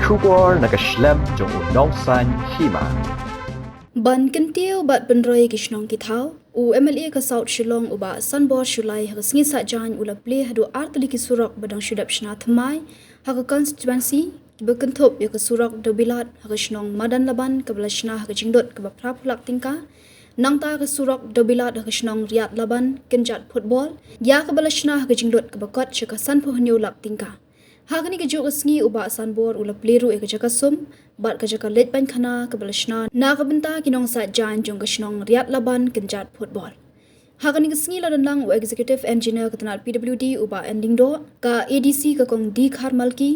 Shubor nakaslem jong unongsan hima. Ban kentiu bat benroi kishnong kithau u MLA ka South Shillong uba Sanbor Shulai ha singi sa jan ula play hadu artli ki surak badang shudap shna thmai ha ka constituency bekenthop ya ka surak dobilat ha kishnong Madan Laban ka blashna ha jingdot ka bapra phulak tingka nangta ka surak dobilat ha kishnong Riyad Laban kenjat football ya ka blashna ha jingdot ka bakot shaka sanpho hnyo lak tingka Hagani ke juk sengi uba sanbor ula pleru e kejaka sum bat kejaka let ban khana ke balashna na ka benta kinong sa jan jong kishnong Riyad Laban kenjat football Hagani ke sengi la dandang u executive engineer ketanal PWD uba ending do ka ADC ka kong D Kharmalki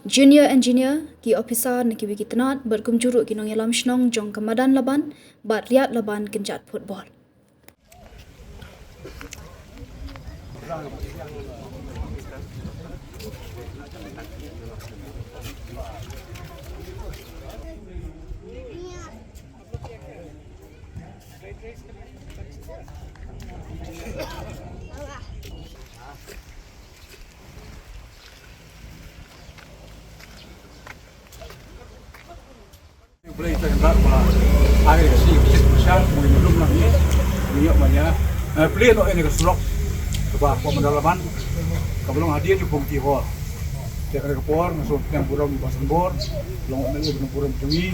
junior engineer ki officer na ki wikitanat berkum juru kinong yalam shnong jong ka Madan Laban bat Riyad Laban kenjat football Boleh kita hendak pula akhir kasi besar mungkin belum lagi minyak banyak beli no ini kesulok kebah pemendalaman kabelong hadiah di Bungki Hall dia kena kepor masuk yang burung basan bor long ini belum burung cengi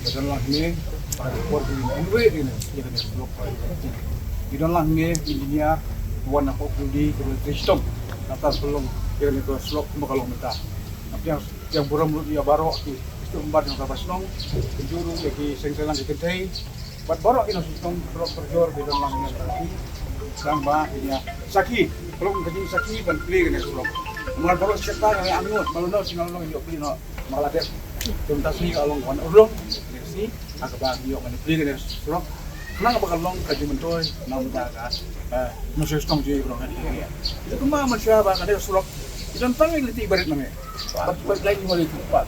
dan lang ini pada kepor di ini dia kena kesulok di dalam ini engineer warna kopi di sistem atas belum dia kena kesulok kalau minta yang burung dia baru itu empat yang terpas nong penjuru lagi sengselang di kentai buat borok ini sistem borok perjor di dalam langit tadi sekarang bah ini saki kalau kerja saki dan beli kena sulok malah borok sekitar yang angut malu nol singal nol yang beli nol malah deh tuntas ni kalau wan urung sih agak bagi yang beli kena sulok kenapa bakal long kerja mentoy nam daga masih stong jadi orang ini itu mah masih apa ada sulok dan tangan letih barit namanya buat lagi mulai cepat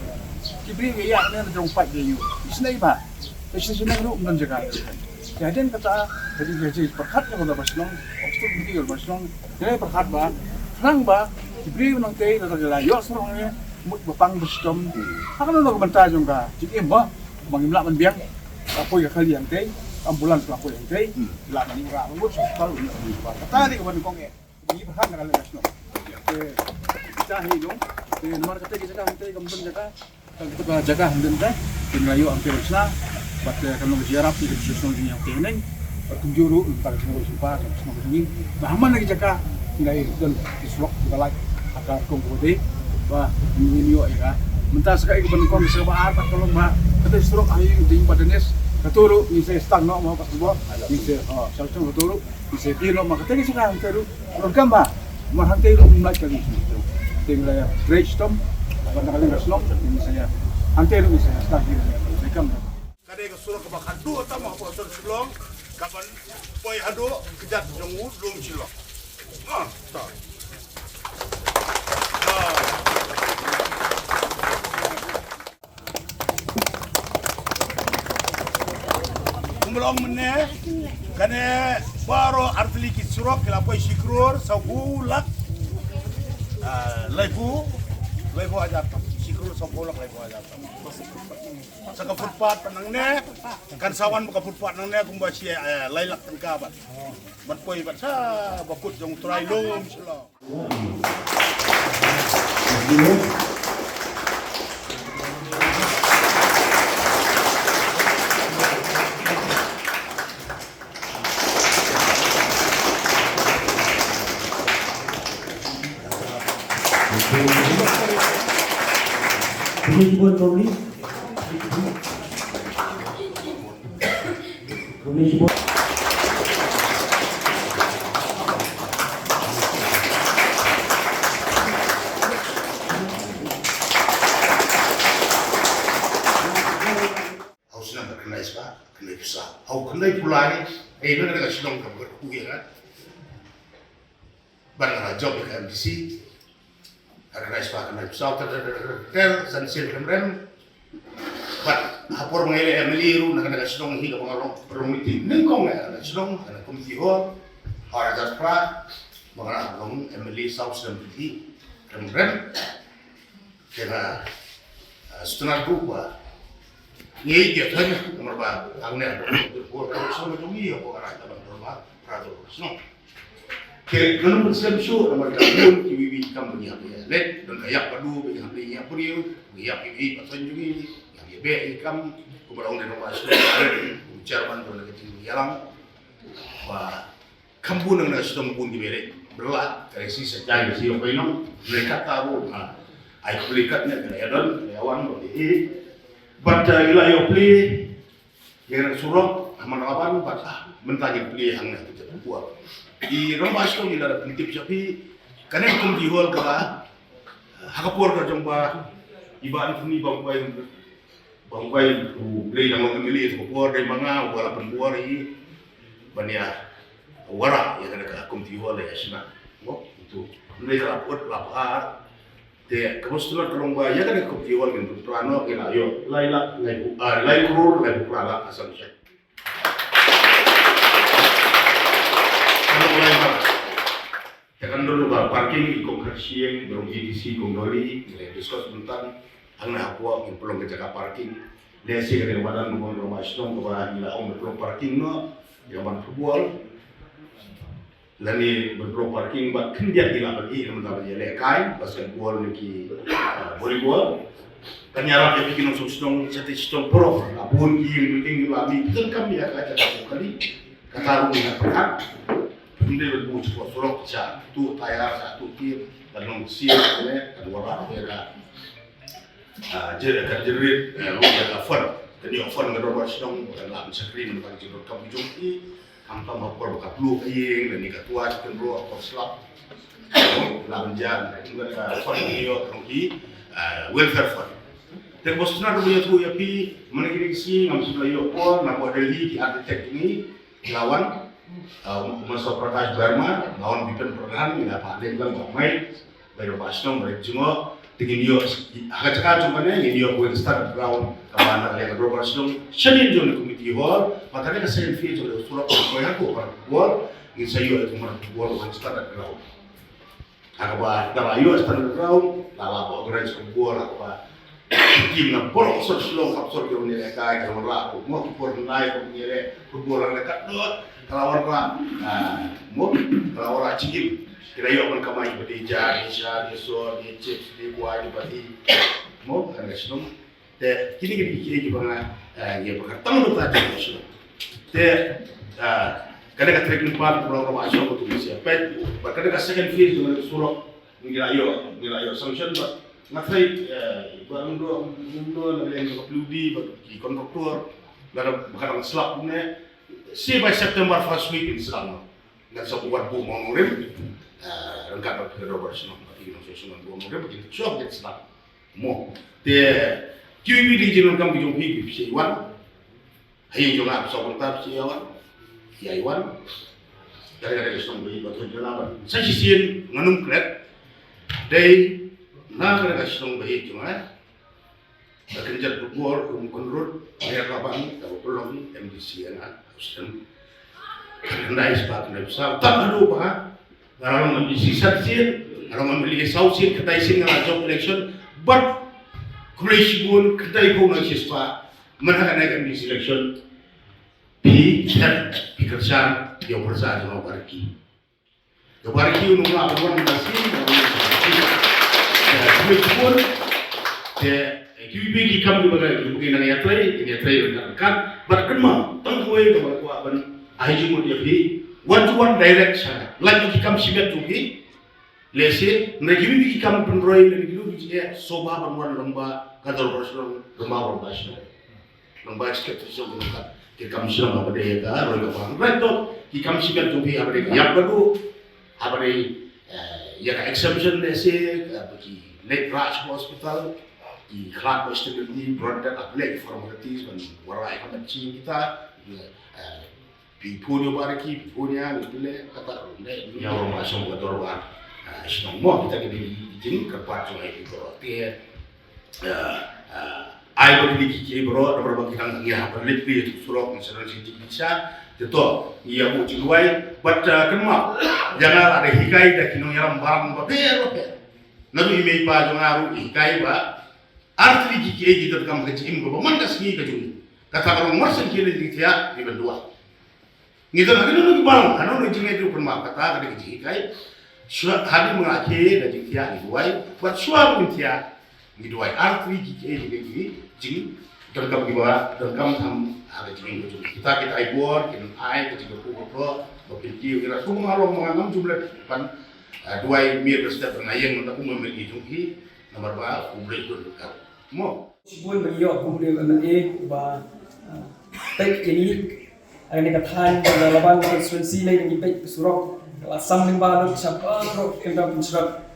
Kibri ya ni ada jumpa dia. Isnai ba. Pesi sini lu menjaga. Jadi kata jadi gaji perkat yang udah basnong, waktu itu dia basnong. Jadi perkat ba. Nang ba. Kibri nang teh ada jalan. Yo serongnya mut bapang bestom. Akan lu komentar juga. Jadi ba mangimla man biang. Apa ya kali yang teh ambulans aku yang teh. Lah ni ora mut kalau ni. Tadi ke bandung ya. Ini perkat dengan basnong. Cahi dong. Nomor kata kita kan teh kampung jaga kita jaga hendak dah tinggal yuk hampir sana pada kalau berziarah di sesuatu yang teneng tunjuru pada semua sumpah semua ini bahaman lagi jaga tinggal dan dislok juga lagi agar kongkode wah ini yuk ya mentah sekali kebenaran sebab apa kalau mah kita dislok ayo di badannya keturu bisa stang no mau pas buat bisa salcung keturu bisa kilo mah kita sekarang terus program bah mah hantai lu mulai kali tinggal brainstorm pada kali berselok ini saya antero saya start ini mereka kada ke suruh ke bakal dua tamu apa terselong kapan poi hado kejat jongu belum silok tak Kumulong meneh kane baro artli ki surok kala poi sikrur sabulak Lebu aja sikrul sompolok lebu aja. Saka footpath panangne kan sawan buka footpath nangne kumba si lailak tengka bat. Bat poi bat sa bakut jong try long silo. Commission Committee. Commission Hausnya berkenai sah, kenai besar. Hau kenai pulai, ini nak sedang kamu berkuya. Barang job di MDC. Karena sebab kena pesawat terdekat sanksi rem bat hapor mengelak emeliru nak kena sedang hidup mengarung perumiti nengkong ya kena sedang kena komiti hol orang jasper mengarang emeli south dan beti rem kena setengah rupa ni dia tanya nomor ba angnya berbuat sama jungi apa arah dalam rumah peratu no ke kalau muslim show nomor tahun kiwi company apa ya let dan kayak padu dengan beli apa dia ya ini pasan jungi yang dia be income kepada orang rumah sudah ucapan tu lagi tinggi yang ba kampung yang nak sudah pun diberi berat dari sisi sejarah sih apa ini mereka tahu ai kulikatnya kaya don kayawan boleh but ila yo play yang surok aman-aman but mentanya play hang itu buat di rumah itu di dalam tip tapi karena itu dijual ke hakapur ke jomba ibarat ini bangkai play yang orang milih hakapur dari mana walaupun buat ini banyak wara yang ada akum dijual ya sih itu mereka rapor lapar te kemustulan terumba ya kan ikut jiwal gitu terano kena yo laila lai kurur lai kurala asal saya kalau mulai mak tekan dulu bah parking ikut kersieng belum EDC kondoli nilai diskus bentar angna aku yang belum kejaga parking desi dari badan rumah stong kepada ila om belum parking no yang ban football lani berpro parking buat kerja di lapangan ini teman-teman ya lekai basketball niki volleyball kanyara dia bikin sosong satu stong pro apun yang penting lagi kan kami ya kaca kali kata rumah pekat benda berbuat sport flok satu tayar satu tim dan siap ni kedua orang mereka jerit rumah fun dan yang fun ngador stong dan lapan screen bagi jerit kami jumpi Ampa mapor baka blue kayeng dan ikatua chicken bro apor slap lamjan juga fund iyo trongi welfare fund dan bosna rubuya tu yapi menegiri si ngam sebelah iyo por na po Delhi di arsitek ini lawan Mas Prakash Dharma lawan bipen perlahan ila Pak Lenggang Bamai baru pasong baru cuma tingin iyo agak cuma ni iyo buat start ground kawan yang berubah pasong senin jone komite hall makanya saya fee jole surat koyak ko hall ini saya itu mana hall buat start ground agak dah ayo start ground lala organize hall agak tim na porok sosial kapsor ke unire kai kalau lah mau por naik unire hall lekat dot kalau orang mau kalau orang cikim kira yo kan kamai berdeja isya esor di chips di buah di pati mau kan kesum te kini kini banga ya berkatang lu tadi kesum te kada ka trekking part pulau rumah asal tu mesti pet kada ka second phase dengan surok ngira yo sanction but ngatrai barang do lagi yang peludi bagi kontraktor dalam barang slap ni si by September first week in Selangor ngat sa buat bu mau ngurim rengkat ke Robert Snow bagi organisasi bu mau ngurim bagi job get slap mo te QB di jenon kam bijong hi bi iwan hay jong ap so kontab si iwan ya iwan gara-gara kesong bi batu jelaban sa sisien nganum kret dei na gara kesong bi jong kerja berbor konrod ayat lapan tahu pelong MDC anak Houston kendai sebab kendai besar tak ada apa kalau MDC saksian kalau membeli sausin kedai sin dengan job election but Kulesi pun kedai pun masih sebab mana naik MDC election di kerjaan dia bersama dengan Bariki untuk melakukan investasi Kulesi pun QB di kami bagai mungkin yang try kan berkema tangguai kepada kuaban ahiji mo dia bi one to one direct sana lagi kami sibet tuki lese QB di kami penroi dan gitu dia soba banwan lomba kadal bersulung lomba berbahasa lomba skeptis kan kami silang apa dia kan roi kapan retot kami sibet tuki apa dia yang baru apa dia ya exemption lese bagi Lake Raj Hospital di kelab mesti berada apalagi formalitas dan warai kecil kita pipunyo bariki pipunya dipilih kata ini orang masuk ke dorwan semua kita kini izin kerpat sungai itu dia air bagi kiki bro beberapa kita ngia berlebih surok misalnya sini bisa itu ia mau jual but kenapa jangan ada hikai dah kino yang barang baper nabi email pa jangan aru hikai ba arti ki ke di kam ke jim ko man das ni ka jumi kata kalau marsen ke di tiya di berdua ngidon hadi no bang kanu no jinge du pun ma kata ka di kai shua hadi mengake da di tiya di duai buat shua pun tiya di duai arti ki ke di jing terkam di bawah terkam ham ada jing ko kita ai bor kin ai ke jing ko ko berpikir kira semua orang menganggap jumlah pan duai mir berstep pengayang untuk umum bagi jungki nomor ba publik pun dekat mo Sibun beliau kumpulan MLA ba baik ini akan dikatakan dalam konstitusi lain yang baik surok asam ning ba lo siapa ro kena surat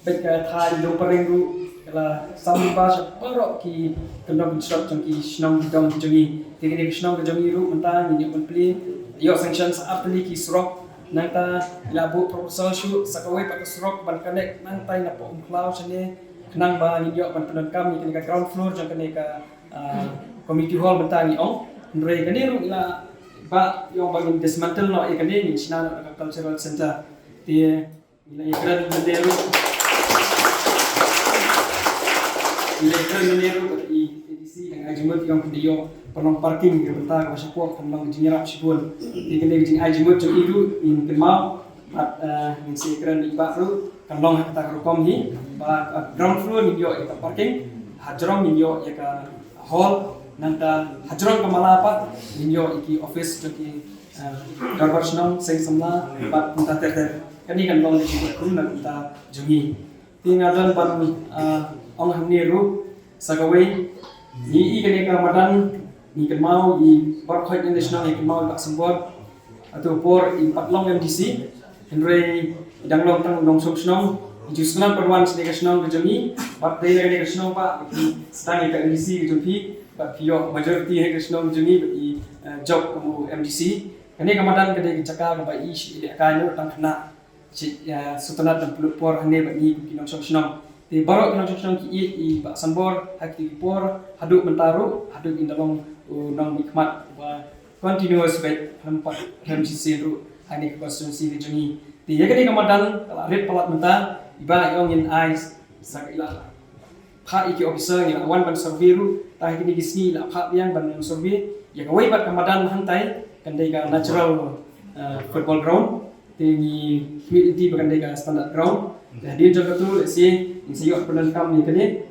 baik kata lo perenggu kalau sam ba siapa ro ki kena surat jangki senang dong jangi tinggi senang jangi ru mentang ini komplit yo sanction saat ni ki surok nanta labu proposal shu sakawai pak surok ban connect nantai na po cloud sini kenang ba ni yo ban penon kami kini ka ground floor jang kini ka committee hall mentang ni ong ndrei kini ru ila ba yo ban dismantle no ikani ni china cultural center tie ila ikran menderu i edc dengan ajimut yang video penong parking yang bentang masa kuat penong jinirap sibun ikani jing ajimut jang idu in kemau at in si ikran di bakru kanlong kata rukom ni ba ground floor ni yo ika parking hajrong ni yo ika hall nanta hajrong kamalapat ni yo iki office joki garbarshnom sing samla bat punta ter kani kanlong ni kun na punta jungi tingalan ban ong hamni ru sagawai ni ikani kamadan ni kemau i barkhoi international ni kemau bak sembor atau por i patlong MDC Henry danglong tang dong sumsnom jusna perwan sedekasnom kejami bat dei sedekasnom pak stang ka MDC kejumpi bat pio majority sedekasnom kejami i job kamu MDC kani kamadan kedai caka ba i ka no tang kena sutanat dan pelupor hane ba ni kinong sumsnom di barok kinong sumsnom ki i ba sambor hakti por haduk mentaru haduk indalong nong nikmat ba continuous baik hampat MDC ru hane konstitusi kejami di yakni kamadan red palat mentang iba yong in eyes sakila pha iki officer ni awan ban survey ru ta kini gisni la pha yang ban survey ya kawai bat kamadan hantai kandai ka natural football ground ni humidity bagandai ka standard ground jadi jaga tu si yo pelan kam ni kene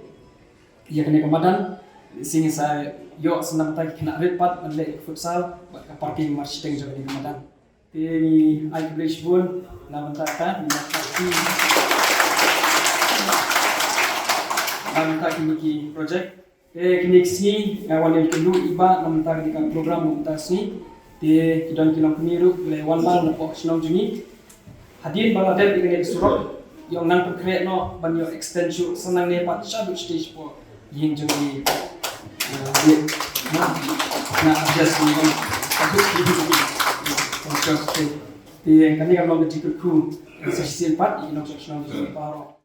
ya kene kamadan sing sa yo senam ta kena red pat le futsal bat ka parking marching jaga ni kamadan ni ai publish pun na mentaka ni nakati ki project kini sini awan yang kedua iba na mentaka di program mentasni te kidon kilong pemiru le wanbang na po sinong juni hadin baladet ingin surok yung nang pagkreat no banyo extension sanang nepat shadow stage po yin juni na adjust ni di kami kalau menjadi kru sesi 4 di Indonesia Nasional Paro